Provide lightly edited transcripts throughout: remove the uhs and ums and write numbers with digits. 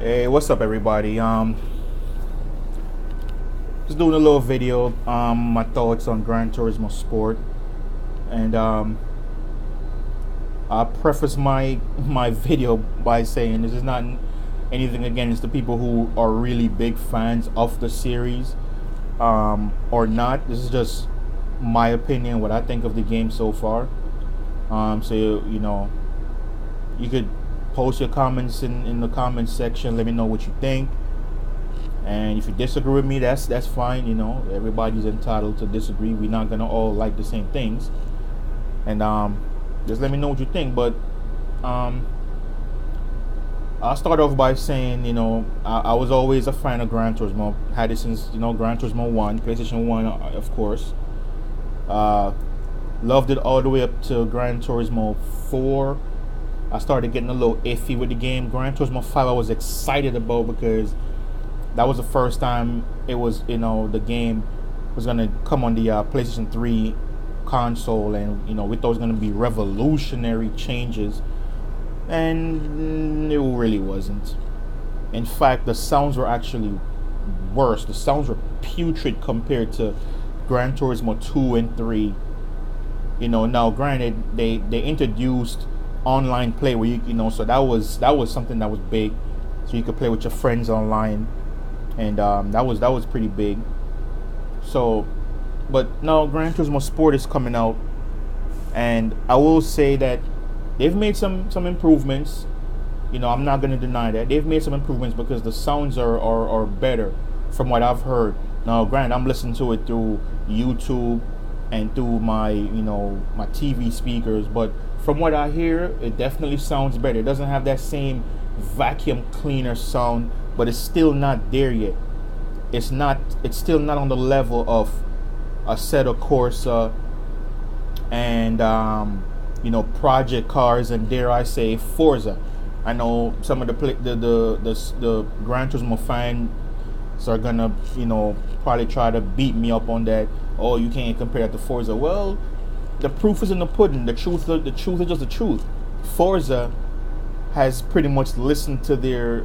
Hey, what's up, everybody? Just doing a little video. My thoughts on Gran Turismo Sport, and I preface my video by saying this is not anything against the people who are really big fans of the series, or not. This is just my opinion, what I think of the game so far. So you could post your comments in the comments section. Let me know what you think. And if you disagree with me, that's fine. Everybody's entitled to disagree. We're not gonna all like the same things. And just let me know what you think. But um, I'll start off by saying, I was always a fan of Gran Turismo. Had it since Gran Turismo 1, PlayStation 1, of course. Loved it all the way up to Gran Turismo 4. I started getting a little iffy with the game. Gran Turismo 5 I was excited about because that was the first time it was, the game was going to come on the PlayStation 3 console, and we thought it was going to be revolutionary changes, and it really wasn't. In fact, the sounds were actually worse. The sounds were putrid compared to Gran Turismo 2 and 3. Now granted, they introduced online play where so that was something that was big, so you could play with your friends online, and that was pretty big. So, but now Gran Turismo Sport is coming out, and I will say that they've made some improvements. I'm not going to deny that they've made some improvements because the sounds are better from what I've heard. Now, granted, I'm listening to it through YouTube and through my my TV speakers, but from what I hear, it definitely sounds better. It doesn't have that same vacuum cleaner sound, but it's still not there yet. It's still not on the level of Assetto Corsa and project cars, and dare I say Forza. I know some of the Gran Turismo fans are gonna probably try to beat me up on that. Oh, you can't compare that to Forza. Well, the proof is in the pudding. The truth is just the truth. Forza has pretty much listened to their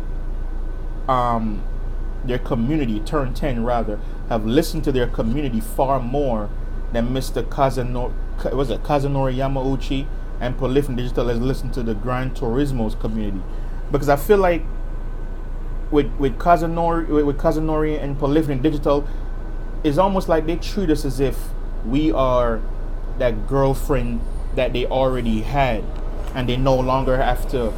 community. Turn 10 rather have listened to their community far more than Mr. Kazunori Yamauchi and Polyphony Digital has listened to the Gran Turismo's community. Because I feel like with Kazunori and Polyphony Digital, it's almost like they treat us as if we are that girlfriend that they already had, and they no longer have to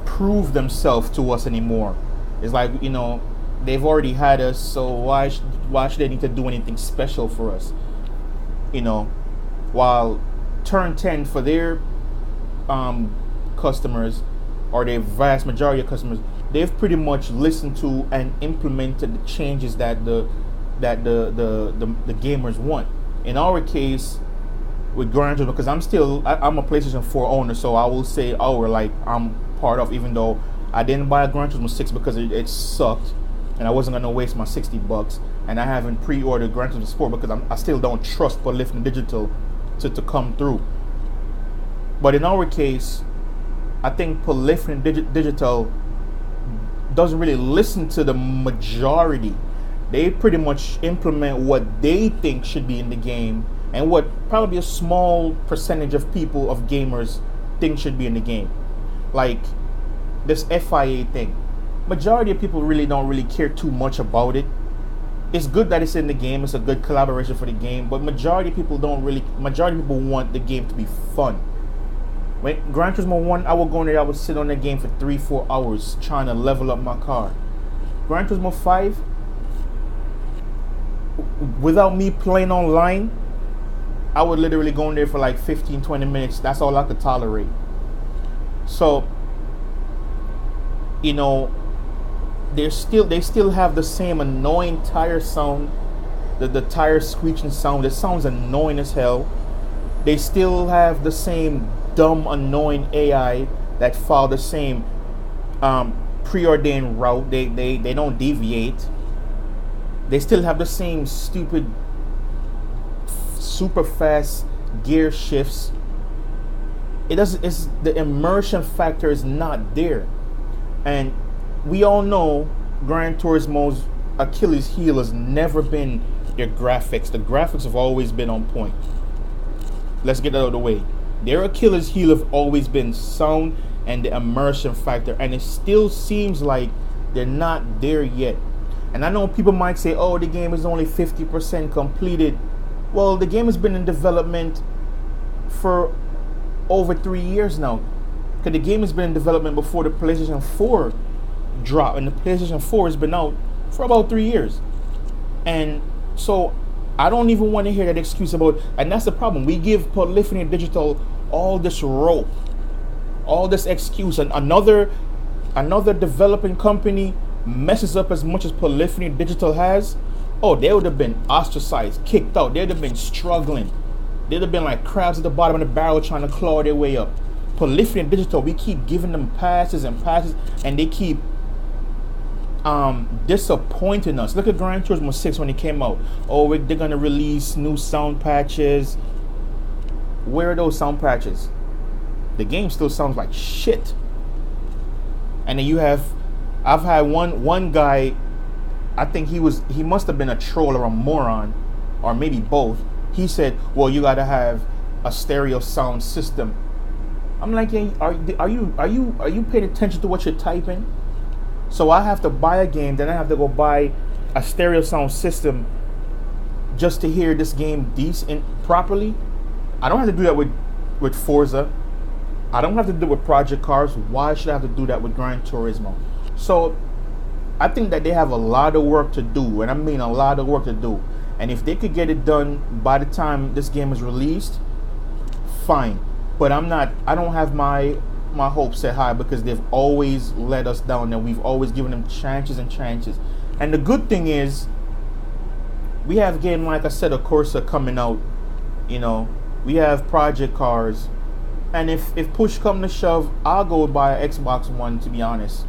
prove themselves to us anymore. It's like they've already had us, so why should they need to do anything special for us? While Turn 10 for their customers, or their vast majority of customers, they've pretty much listened to and implemented the changes that the gamers want. In our case, with Gran Turismo, because I'm a PlayStation 4 owner, so I will say I'm part of, even though I didn't buy a Gran Turismo 6 because it sucked, and I wasn't gonna waste my $60, and I haven't pre-ordered Gran Turismo Sport because I still don't trust Polyphony Digital to come through. But in our case, I think Polyphony Digital doesn't really listen to the majority. They pretty much implement what they think should be in the game, and what probably a small percentage of people, of gamers, think should be in the game. Like this FIA thing. Majority of people really don't really care too much about it. It's good that it's in the game, it's a good collaboration for the game, but majority of people want the game to be fun. When Gran Turismo 1, I would go in there, I would sit on that game for 3-4 hours trying to level up my car. Gran Turismo 5, without me playing online, I would literally go in there for like 15-20 minutes. That's all I could tolerate. So they still have the same annoying tire sound, the tire screeching sound. It sounds annoying as hell. They still have the same dumb, annoying AI that follow the same preordained route. They don't deviate. They still have the same stupid, super fast gear shifts. it doesn't. It's the immersion factor is not there, and we all know Gran Turismo's Achilles heel has never been their graphics. The graphics have always been on point. Let's get that out of the way. Their Achilles heel have always been sound and the immersion factor, and it still seems like they're not there yet. And I know people might say, oh, the game is only 50% completed. Well, the game has been in development for over 3 years now, because the game has been in development before the PlayStation 4 dropped, and the PlayStation 4 has been out for about 3 years. And so I don't even want to hear that excuse about, and that's the problem. We give Polyphony Digital all this rope, all this excuse, and another developing company messes up as much as Polyphony Digital has. Oh, they would have been ostracized, kicked out. They'd have been struggling. They'd have been like crabs at the bottom of the barrel trying to claw their way up. Polyphony Digital, we keep giving them passes and passes, and they keep disappointing us. Look at Gran Turismo 6 when it came out. Oh, they're gonna release new sound patches. Where are those sound patches? The game still sounds like shit. And then I've had one guy, I think he must have been a troll or a moron, or maybe both. He said, well, you gotta have a stereo sound system. I'm like, yeah, are you paying attention to what you're typing? So I have to buy a game, then I have to go buy a stereo sound system just to hear this game decent properly. I don't have to do that with Forza. I don't have to do it with Project Cars. Why should I have to do that with Gran Turismo? So I think that they have a lot of work to do, and I mean a lot of work to do. And if they could get it done by the time this game is released, fine. But I don't have my hopes set high, because they've always let us down, and we've always given them chances and chances. And the good thing is, we have a game like I said, of course, coming out. You know, we have Project Cars, and if push come to shove, I'll go buy an Xbox One, to be honest.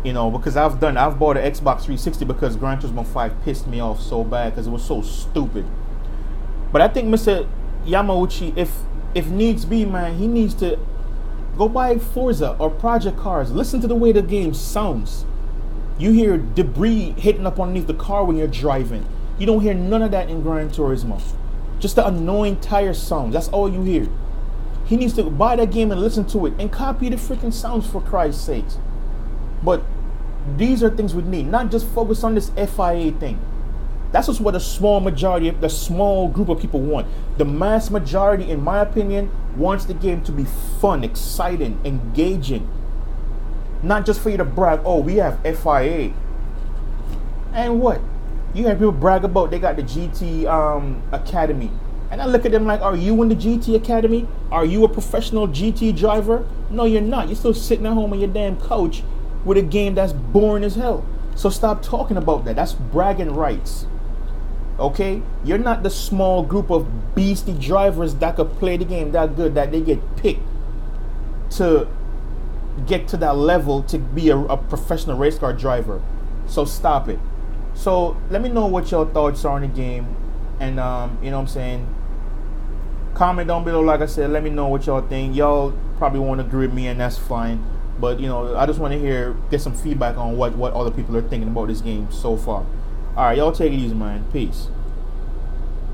You know, because I've bought an Xbox 360 because Gran Turismo 5 pissed me off so bad because it was so stupid. But I think Mr. Yamauchi, if needs be, man, he needs to go buy Forza or Project Cars. Listen to the way the game sounds. You hear debris hitting up underneath the car when you're driving. You don't hear none of that in Gran Turismo. Just the annoying tire sounds. That's all you hear. He needs to buy that game and listen to it and copy the freaking sounds, for Christ's sakes. But these are things we need, not just focus on this FIA thing. That's just what a small majority, the small group of people want. The mass majority, in my opinion, wants the game to be fun, exciting, engaging. Not just for you to brag, oh, we have FIA. And what? You have people brag about they got the GT Academy. And I look at them like, are you in the GT Academy? Are you a professional GT driver? No, you're not. You're still sitting at home on your damn couch with a game that's boring as hell. So stop talking about that. That's bragging rights. Okay? You're not the small group of beastie drivers that could play the game that good, that they get picked to get to that level to be a professional race car driver. So stop it. So let me know what your thoughts are on the game. And you know what I'm saying? Comment down below. Like I said, let me know what y'all think. Y'all probably won't agree with me, and that's fine. But you know, I just want to get some feedback on what other people are thinking about this game so far. All right, y'all take it easy, man. Peace.